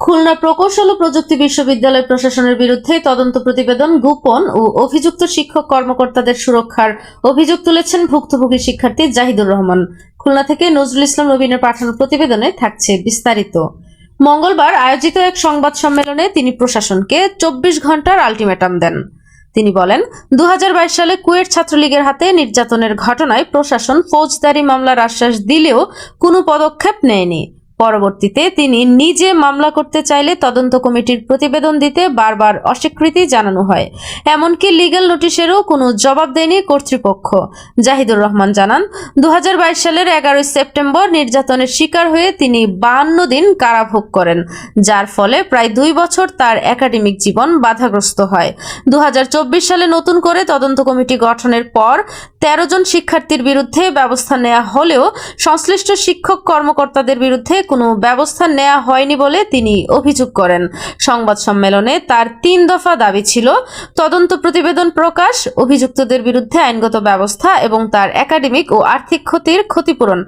খুলনা প্রকৌশল ও প্রযুক্তি বিশ্ববিদ্যালয় প্রশাসনের বিরুদ্ধে তদন্ত প্রতিবেদন গোপন ও অভিযুক্ত শিক্ষক কর্মকর্তাদের সুরক্ষার অভিযোগ তুলেছেন ভুক্তভোগী শিক্ষার্থী জাহিদুর রহমান। খুলনা থেকে নজরুল ইসলাম রবিনের পাঠানো প্রতিবেদনে থাকছে বিস্তারিত। মঙ্গলবার আয়োজিত এক সংবাদ সম্মেলনে তিনি প্রশাসনকে 24 ঘন্টার আলটিমেটাম দেন। তিনি বলেন, 2022 সালে কুয়েট ছাত্রলীগের হাতে নির্যাতনের ঘটনায় প্রশাসন ফৌজদারি মামলার আশ্বাস দিলেও কোনো পদক্ষেপ নেয়নি। পরবর্তীতে তিনি নিজে মামলা করতে চাইলে তদন্ত কমিটির প্রতিবেদন দিতে বারবার অস্বীকৃতি জানানো হয়। এমনকি লিগ্যাল নোটিশেরও কোনো জবাব দেয়নি কর্তৃপক্ষ। জাহিদুর রহমান জানান, 2022 সালের 11 সেপ্টেম্বর নির্যাতনের শিকার হয়ে তিনি 52 দিন কারাভোগ করেন, যার ফলে প্রায় 2 বছর তার একাডেমিক জীবন বাধাগ্রস্ত হয়। 2024 সালে নতুন করে তদন্ত কমিটি গঠনের পর 13 জন শিক্ষার্থীর বিরুদ্ধে ব্যবস্থা নেওয়া হলেও সংশ্লিষ্ট শিক্ষক কর্মকর্তাদের বিরুদ্ধে কোনো ব্যবস্থা নেওয়া হয়নি বলে তিনি অভিযোগ করেন। সংবাদ সম্মেলনে তার 3 দফা দাবি ছিল: তদন্ত প্রতিবেদন প্রকাশ, অভিযুক্তদের বিরুদ্ধে আইনগত ব্যবস্থা এবং তার একাডেমিক ও আর্থিক ক্ষতির ক্ষতিপূরণ।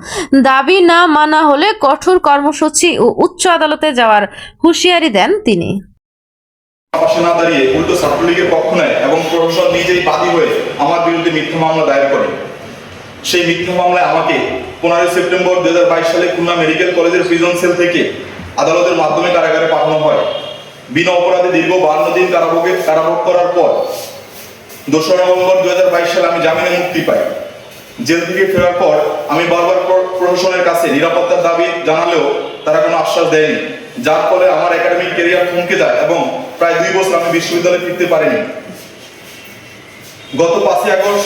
দাবি না মানা হলে কঠোর কর্মসূচি ও উচ্চ আদালতে যাওয়ার হুঁশিয়ারি দেন তিনি। পাশে না দাঁড়িয়ে উল্টো ছাত্রলীগের পক্ষ নেয় এবং প্রশাসন নিজেই বাদী হয়ে আমার বিরুদ্ধে মিথ্যা মামলা দায়ের করে। সেই মিথ্যা মামলায় আমাকে 15 সেপ্টেম্বর 2022 সালে খুলনা মেডিকেল কলেজের প্রিজন সেল থেকে আদালতের মাধ্যমে কারাগারে পাঠানো হয়। বিনা অপরাধে দীর্ঘ 52 দিন কারাভোগ করার পর 2 নভেম্বর 2022 সালে আমি জামিনে মুক্তি পাই। জেল থেকে ফেরার পর আমি বারবার প্রশাসনের কাছে নিরাপত্তার দাবি জানালেও তারা কোনো আশ্বাস দেয়নি, যার ফলে আমার একাডেমিক ক্যারিয়ার থমকে যায় এবং প্রায় 2 বছর আমি বিশ্ববিদ্যালয়ে ফিরতে পারিনি। গত 5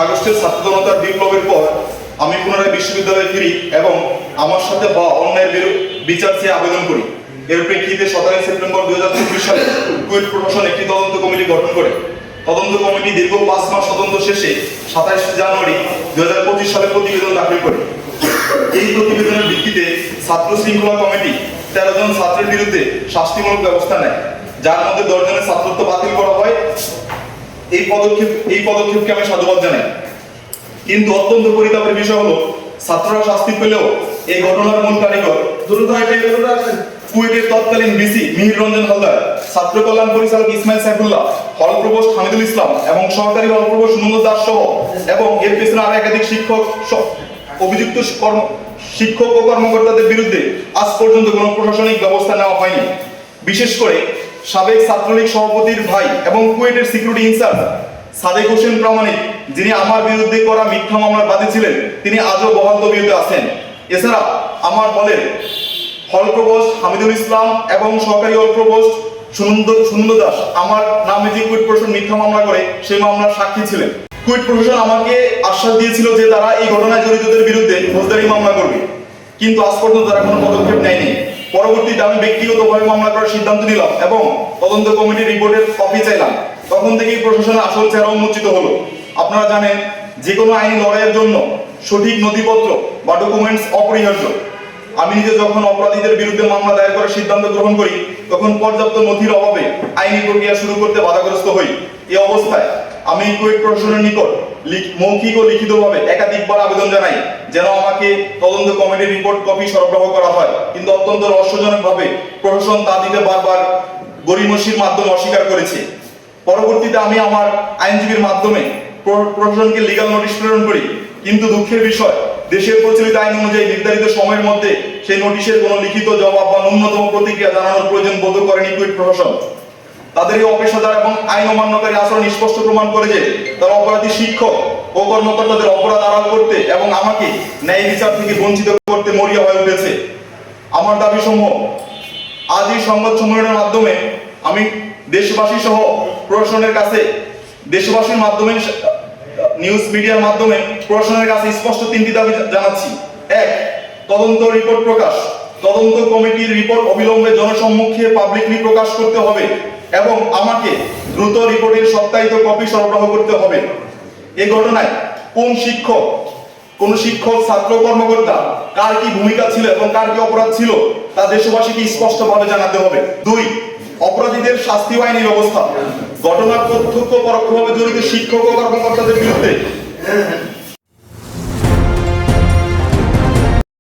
আগস্টের ছাত্র জনতার বিপ্লবের পর আমি পুনরায় বিশ্ববিদ্যালয়ে ফিরি এবং আমার সাথে হওয়া অন্যায়ের বিচার চেয়ে আবেদন করি। এর প্রেক্ষিতে 17 সেপ্টেম্বর 2024 সালে কুয়েট প্রশাসন একটি তদন্ত কমিটি গঠন করে। তদন্ত কমিটি দীর্ঘ 5 মাস তদন্ত শেষে 27 জানুয়ারি 2025 সালে প্রতিবেদন দাখিল করে। এই প্রতিবেদনের ভিত্তিতে ছাত্র শৃঙ্খলা কমিটি 13 জন ছাত্রের বিরুদ্ধে শাস্তিমূলক ব্যবস্থা নেয়, যার মধ্যে 10 জনের ছাত্রত্ব বাতিল করা হয়। এই পদক্ষেপকে আমি সাধুবাদ জানাই, কিন্তু অত্যন্ত পরিতাপের বিষয় হলো ছাত্ররা শাস্তি পেলেও এই ঘটনার মূল কারিগর কুয়েটের তৎকালীন ভিসি মিহির রঞ্জন হালদার, ছাত্র কল্যাণ পরিচালক ইসমাইল সাইফুল্লাহ, হল প্রভোস্ট হামিদুল ইসলাম এবং সহকারী হল প্রভোস্ট সুমন দাস সহ এবং এর পেছনে আরো একাধিক অভিযুক্ত শিক্ষক ও কর্মকর্তাদের বিরুদ্ধে আজ পর্যন্ত কোনো প্রশাসনিক ব্যবস্থা নেওয়া হয়নি। বিশেষ করে সাবেক ছাত্রলীগ সভাপতির ভাই এবং কুয়েটের সিকিউরিটি ইনচার্জ সাদেক হোসেন প্রামাণিক, যিনি আমার বিরুদ্ধে করা মিথ্যা মামলার বাদী ছিলেন, তিনি আজও বহাল তবিয়তে আছেন। এছাড়া আমার হলের হল প্রভোস্ট হামিদুল ইসলাম এবং সহকারী হল প্রভোস্ট সুনন্দ দাস আমার নামে যে কুয়েট প্রশাসন মিথ্যা মামলা করে সেই মামলার সাক্ষী ছিলেন। কুয়েট প্রশাসন আমাকে আশ্বাস দিয়েছিল যে তারা এই ঘটনায় জড়িতদের বিরুদ্ধে ফৌজদারি মামলা করবে, কিন্তু আজ পর্যন্ত তারা কোনো পদক্ষেপ নেয়নি। পরবর্তীতে আমি ব্যক্তিগতভাবে মামলা করার সিদ্ধান্ত নিলাম এবং তদন্ত কমিটির রিপোর্টের কপি চাইলাম। তখন থেকেই প্রশাসনের আসল চেহারা উন্মোচিত হলো। আপনারা জানেন, যে কোনো আইনি লড়াইয়ের জন্য সঠিক নথিপত্র বা ডকুমেন্টস অপরিহার্য। আমি নিজে যখন অপরাধীদের বিরুদ্ধে মামলা দায়ের করার সিদ্ধান্ত গ্রহণ করি, তখন পর্যাপ্ত নথির অভাবে আইনি প্রক্রিয়া শুরু করতে বাধাগ্রস্ত হই। এই অবস্থায় আমি কুয়েট প্রশাসনের নিকট মৌখিক ও লিখিতভাবে একাধিকবার আবেদন জানাই যেন আমাকে তদন্ত কমিটির রিপোর্ট কপি সরবরাহ করা হয়, কিন্তু অত্যন্ত রহস্যজনকভাবে প্রশাসন তা দিতে বারবার গড়িমসির মাধ্যমে অস্বীকার করেছে। পরবর্তীতে আমি আমার আইনজীবীর মাধ্যমে প্রশাসনকে লিগ্যাল নোটিশ প্রেরণ করি, কিন্তু দুঃখের বিষয়, দেশের প্রচলিত আইন অনুযায়ী নির্ধারিত সময়ের মধ্যে সেই নোটিশের কোনো লিখিত জবাব বা ন্যূনতম প্রতিক্রিয়া জানানোর প্রয়োজন বোধ করেনি কুয়েট প্রশাসন। তাদের এই অপেশাদার এবং আইন অমান্যকারী আচরণ স্পষ্ট প্রমাণ করে যে তারা অপরাধী শিক্ষক ও কর্মকর্তাদের অপরাধ আড়াল করতে এবং আমাকে ন্যায় বিচার থেকে বঞ্চিত করতে মরিয়া হয়ে উঠেছে। আমার দাবি সমূহ আজ এই সংবাদ সম্মেলনের মাধ্যমে আমি দেশবাসী সহ প্রশাসনের কাছে, দেশবাসীর মাধ্যমে, নিউজ মিডিয়ার মাধ্যমে প্রশাসনের কাছে স্পষ্ট 3টি দাবি জানাচ্ছি। 1. তদন্ত রিপোর্ট প্রকাশ। তদন্ত কমিটির রিপোর্ট অবিলম্বে জনসম্মুখে পাবলিকলি প্রকাশ করতে হবে এবং আমাকে দ্রুত রিপোর্টের সত্যায়িত কপি সরবরাহ করতে হবে। এই ঘটনায় কোন শিক্ষক, ছাত্র, কর্মকর্তা কার কি ভূমিকা ছিল এবং কার কি অপরাধ ছিল তা দেশবাসীকে স্পষ্টভাবে জানাতে হবে। 2. অপরাধীদের শাস্তি আইনি ব্যবস্থা। ঘটনার প্রত্যক্ষ পরোক্ষভাবে জড়িত শিক্ষক ও কর্মকর্তাদের বিরুদ্ধে